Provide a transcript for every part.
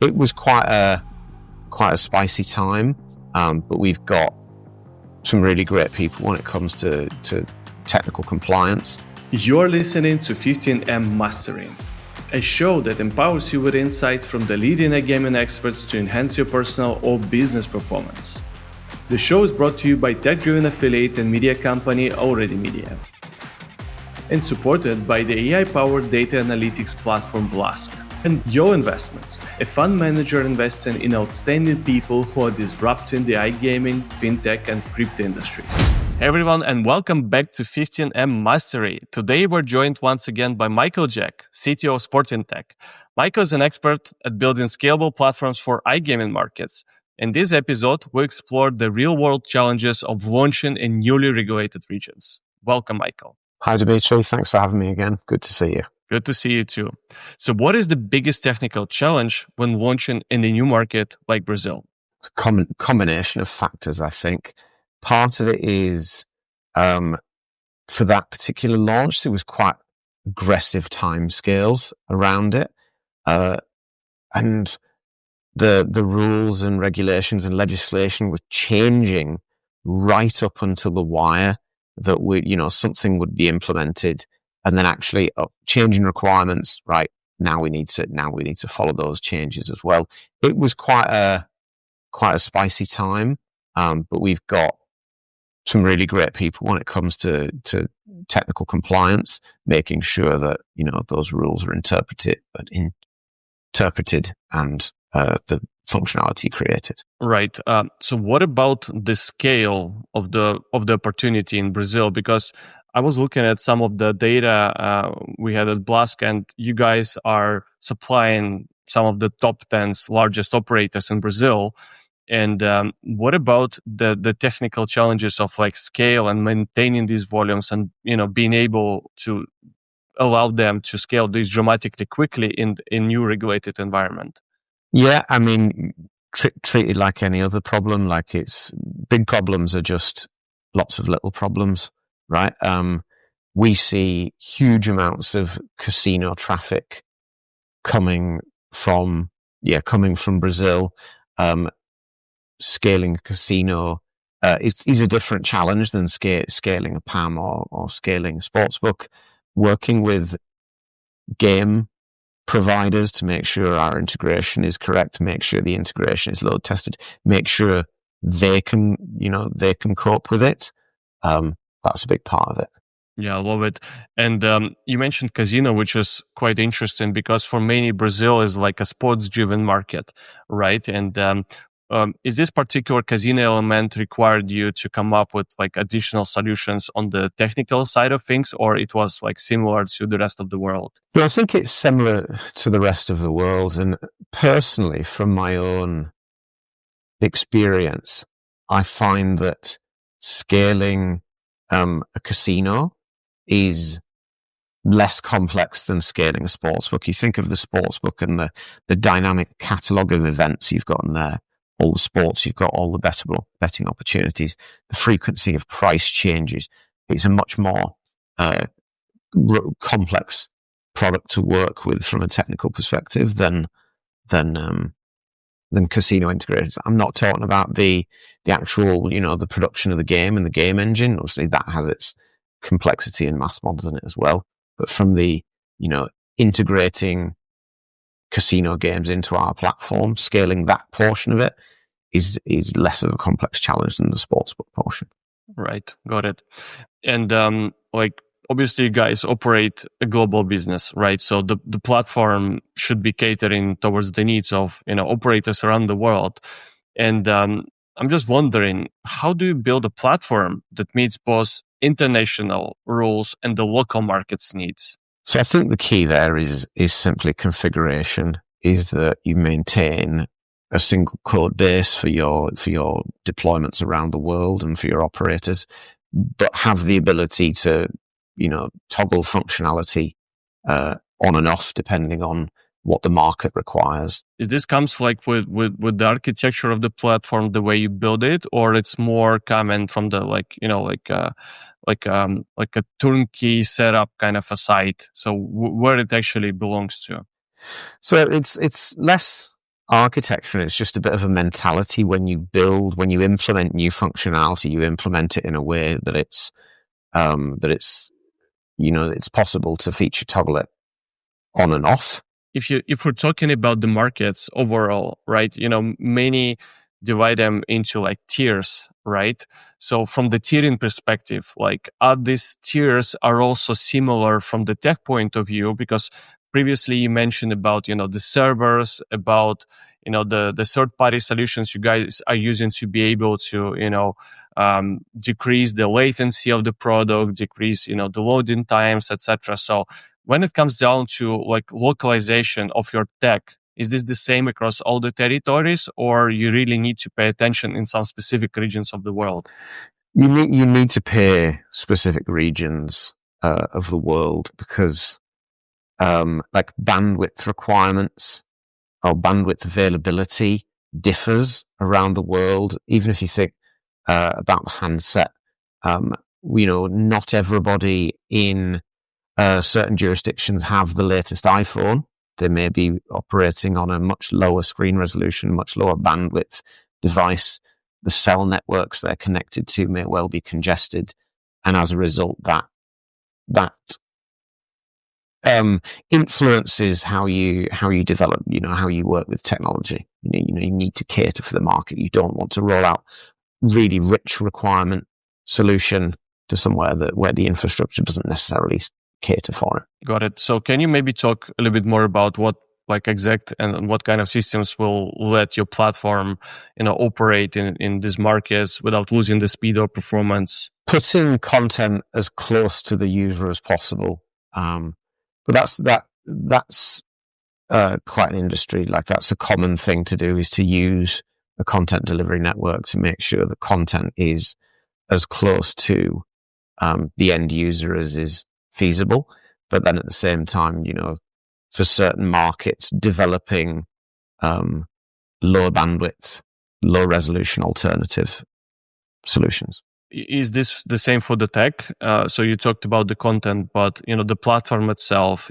It was quite a spicy time, but we've got some really great people when it comes to technical compliance. You're listening to 15M Mastering, a show that empowers you with insights from the leading iGaming experts to enhance your personal or business performance. The show is brought to you by tech-driven affiliate and media company Already Media, and supported by the AI-powered data analytics platform Blask. And Yo Investments, a fund manager investing in outstanding people who are disrupting the iGaming, fintech, and crypto industries. Hey everyone, and welcome back to 15M Mastery. Today we're joined once again by Michael Jack, CTO of Sportingtech. Michael is an expert at building scalable platforms for iGaming markets. In this episode, we explore the real-world challenges of launching in newly regulated regions. Welcome, Michael. Hi, Dimitri. Thanks for having me again. Good to see you. Good to see you too. So what is the biggest technical challenge when launching in a new market like Brazil? It's a combination of factors, I think. Part of it is, for that particular launch, there was quite aggressive timescales around it. And the rules and regulations and legislation were changing right up until the wire that something would be implemented. And then actually changing requirements, right? Now we need to follow those changes as well. It was quite a spicy time, but we've got some really great people when it comes to technical compliance, making sure that those rules are interpreted and the functionality created. Right. So what about the scale of the opportunity in Brazil? Because I was looking at some of the data we had at Blask, and you guys are supplying some of the top 10 largest operators in Brazil. And what about the technical challenges of like scale and maintaining these volumes and being able to allow them to scale these dramatically quickly in new regulated environment? Yeah, I mean, treat it like any other problem. Like it's big problems are just lots of little problems. Right. We see huge amounts of casino traffic coming from Brazil. Scaling a casino is a different challenge than scaling a PAM or scaling a sportsbook. Working with game providers to make sure our integration is correct, make sure the integration is load tested, make sure they can cope with it. That's a big part of it. Yeah, I love it. And you mentioned casino, which is quite interesting because for many, Brazil is like a sports-driven market, right? And is this particular casino element required you to come up with like additional solutions on the technical side of things, or it was like similar to the rest of the world? Well, I think it's similar to the rest of the world. And personally, from my own experience, I find that scaling a casino is less complex than scaling a sportsbook. You think of the sportsbook and the dynamic catalogue of events you've got in there, all the sports, you've got all the betting opportunities, the frequency of price changes. It's a much more complex product to work with from a technical perspective than casino integrators. I'm not talking about the actual, the production of the game and the game engine. Obviously, that has its complexity and mass models in it as well. But from the, integrating casino games into our platform, scaling that portion of it is less of a complex challenge than the sportsbook portion. Right, got it. And obviously, you guys operate a global business, right? So the platform should be catering towards the needs of operators around the world. And I'm just wondering, how do you build a platform that meets both international rules and the local market's needs? So I think the key there is simply configuration. Is that you maintain a single code base for your deployments around the world and for your operators, but have the ability to toggle functionality on and off depending on what the market requires. Is this comes like with the architecture of the platform, the way you build it, or it's more common from the like a turnkey setup kind of a site? So where it actually belongs to? So it's less architecture, and it's just a bit of a mentality when you implement new functionality, you implement it in a way that it's it's possible to feature toggle it on and off. If we're talking about the markets overall, right? Many divide them into like tiers, right? So from the tiering perspective, like are these tiers are also similar from the tech point of view? Because previously you mentioned about, the servers, about, the third party solutions you guys are using to be able to, decrease the latency of the product, decrease, the loading times, etc. So when it comes down to like localization of your tech, is this the same across all the territories, or you really need to pay attention in some specific regions of the world? You need to pay specific regions of the world because like bandwidth requirements or bandwidth availability differs around the world. Even if you think about the handset, not everybody in certain jurisdictions have the latest iPhone. They may be operating on a much lower screen resolution, much lower bandwidth device. The cell networks they're connected to may well be congested, and as a result, that influences how you develop. How you work with technology. You need to cater for the market. You don't want to roll out really rich requirement solution to somewhere where the infrastructure doesn't necessarily cater for it. Got it. So can you maybe talk a little bit more about what like exact and what kind of systems will let your platform, operate in these markets without losing the speed or performance? Putting content as close to the user as possible. But that's quite an industry. Like that's a common thing to do, is to use a content delivery network to make sure the content is as close to the end user as is feasible. But then at the same time, for certain markets, developing low bandwidth, low resolution alternative solutions. Is this the same for the tech? So you talked about the content, but the platform itself,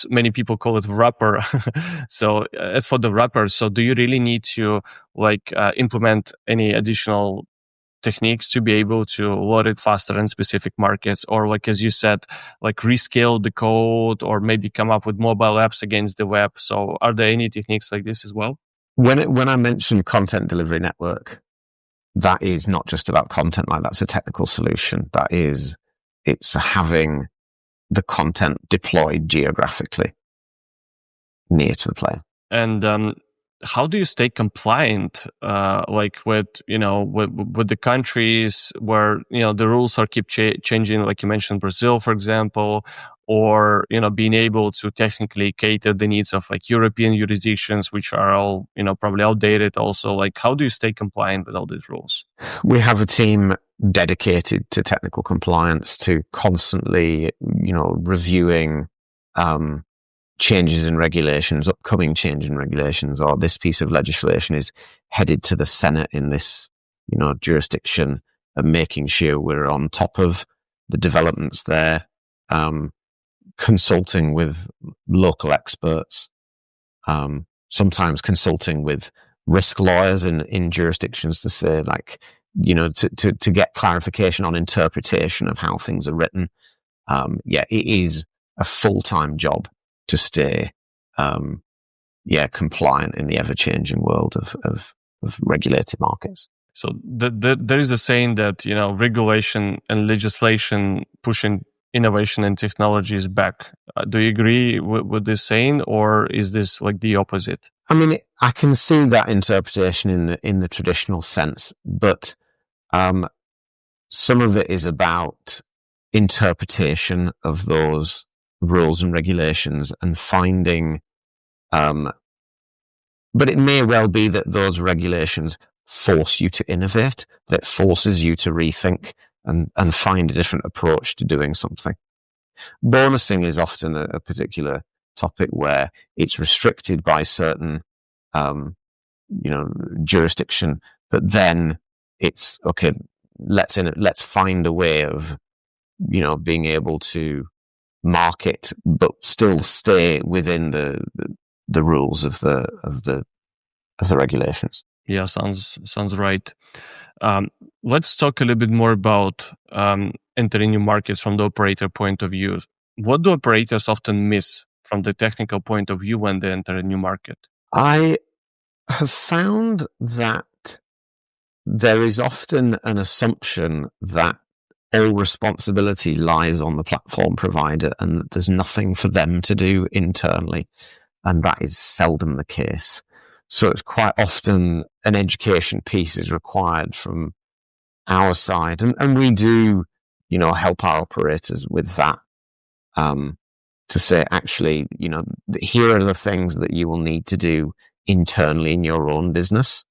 many people call it wrapper. So as for the wrapper, so do you really need to implement any additional techniques to be able to load it faster in specific markets, or like as you said, like rescale the code, or maybe come up with mobile apps against the web? So are there any techniques like this as well? When I mention content delivery network, that is not just about content. Like that's a technical solution. It's having the content deployed geographically near to the player. And how do you stay compliant, with the countries where the rules are keep changing? Like you mentioned, Brazil, for example, or being able to technically cater the needs of like European jurisdictions, which are all probably outdated. Also, like how do you stay compliant with all these rules? We have a team dedicated to technical compliance, to constantly reviewing changes in regulations, upcoming change in regulations, or this piece of legislation is headed to the Senate in this, jurisdiction, and making sure we're on top of the developments there, consulting with local experts, sometimes consulting with risk lawyers in jurisdictions to say, like, to get clarification on interpretation of how things are written. It is a full-time job to stay, compliant in the ever-changing world of regulated markets. So there is a saying that regulation and legislation pushing innovation and technology is back. Do you agree with this saying, or is this like the opposite? I mean, I can see that interpretation in the traditional sense, but some of it is about interpretation of those rules and regulations and finding, but it may well be that those regulations force you to innovate, that forces you to rethink and find a different approach to doing something. Bonusing is often a particular topic where it's restricted by certain, jurisdiction, but then it's okay. Let's find a way of, being able to market, but still stay within the rules of the the regulations. Yeah, sounds right. Let's talk a little bit more about entering new markets from the operator point of view. What do operators often miss from the technical point of view when they enter a new market? I have found that there is often an assumption that all responsibility lies on the platform provider and that there's nothing for them to do internally. And that is seldom the case. So it's quite often an education piece is required from our side. And we do, help our operators with that, to say, actually, here are the things that you will need to do internally in your own business.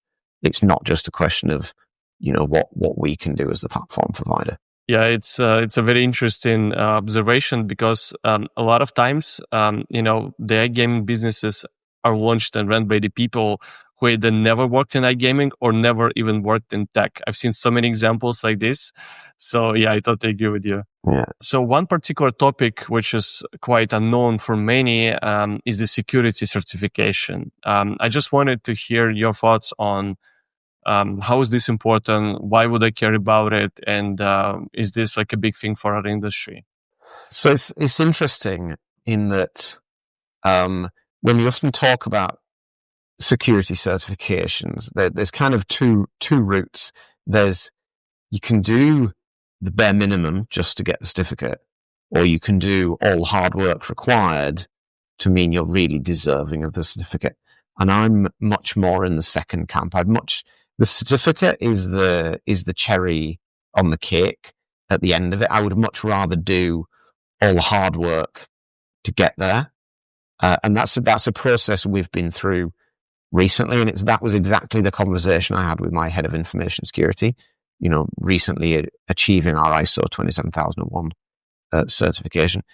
It's not just a question of, what we can do as the platform provider. Yeah, it's a very interesting observation because a lot of times, the iGaming businesses are launched and run by the people who either never worked in iGaming or never even worked in tech. I've seen so many examples like this. So yeah, I totally agree with you. Yeah. So one particular topic which is quite unknown for many is the security certification. I just wanted to hear your thoughts on how is this important? Why would I care about it? And is this like a big thing for our industry? So it's interesting in that when we often talk about security certifications, there's kind of two routes. You can do the bare minimum just to get the certificate, or you can do all hard work required to mean you're really deserving of the certificate. And I'm much more in the second camp. The certificate is the cherry on the cake at the end of it. I would much rather do all the hard work to get there. And that's a process we've been through recently. And that was exactly the conversation I had with my head of information security, recently achieving our ISO 27001 certification.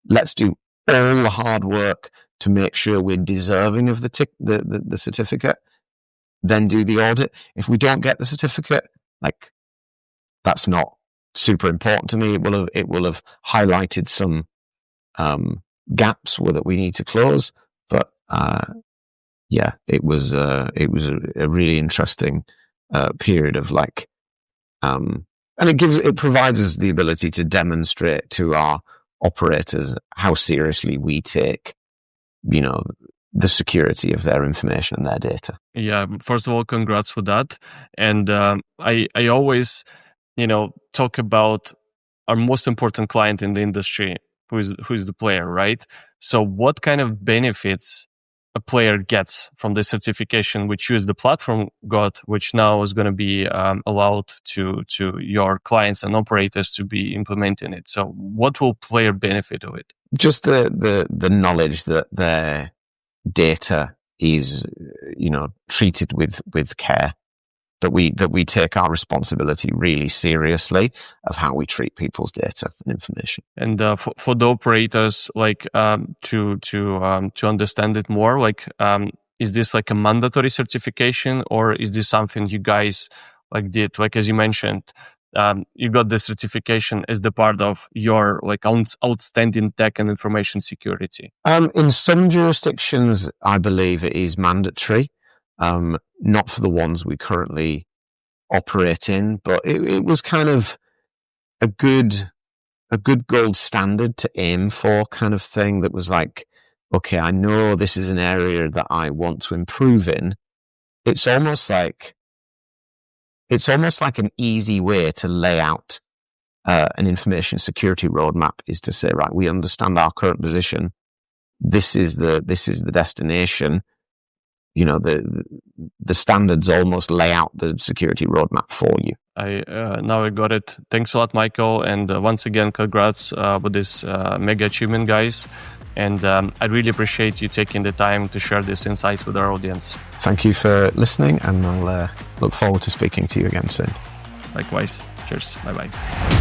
Let's do all the hard work to make sure we're deserving of the certificate, then do the audit. If we don't get the certificate, that's not super important to me. It will have highlighted some gaps that we need to close. But it was a really interesting period of and it provides us the ability to demonstrate to our operators how seriously we take, the security of their information and their data. Yeah, first of all, congrats with that. And I always, talk about our most important client in the industry, who is the player, right? So what kind of benefits a player gets from the certification which you as the platform got, which now is going to be allowed to your clients and operators to be implementing it? So what will player benefit of it? Just the knowledge that their data is, treated with care, that we take our responsibility really seriously of how we treat people's data and information. And for the operators, to understand it more, is this like a mandatory certification, or is this something you guys did? As you mentioned, you got the certification as the part of your outstanding tech and information security. In some jurisdictions, I believe it is mandatory. Not for the ones we currently operate in, but it was kind of a good gold standard to aim for, kind of thing, that was okay, I know this is an area that I want to improve in. It's almost like an easy way to lay out an information security roadmap, is to say, right, we understand our current position. This is the destination. The standards almost lay out the security roadmap for you. Now I got it. Thanks a lot, Michael. And once again, congrats with this mega achievement, guys. And I really appreciate you taking the time to share these insights with our audience. Thank you for listening, and I'll look forward to speaking to you again soon. Likewise. Cheers. Bye-bye.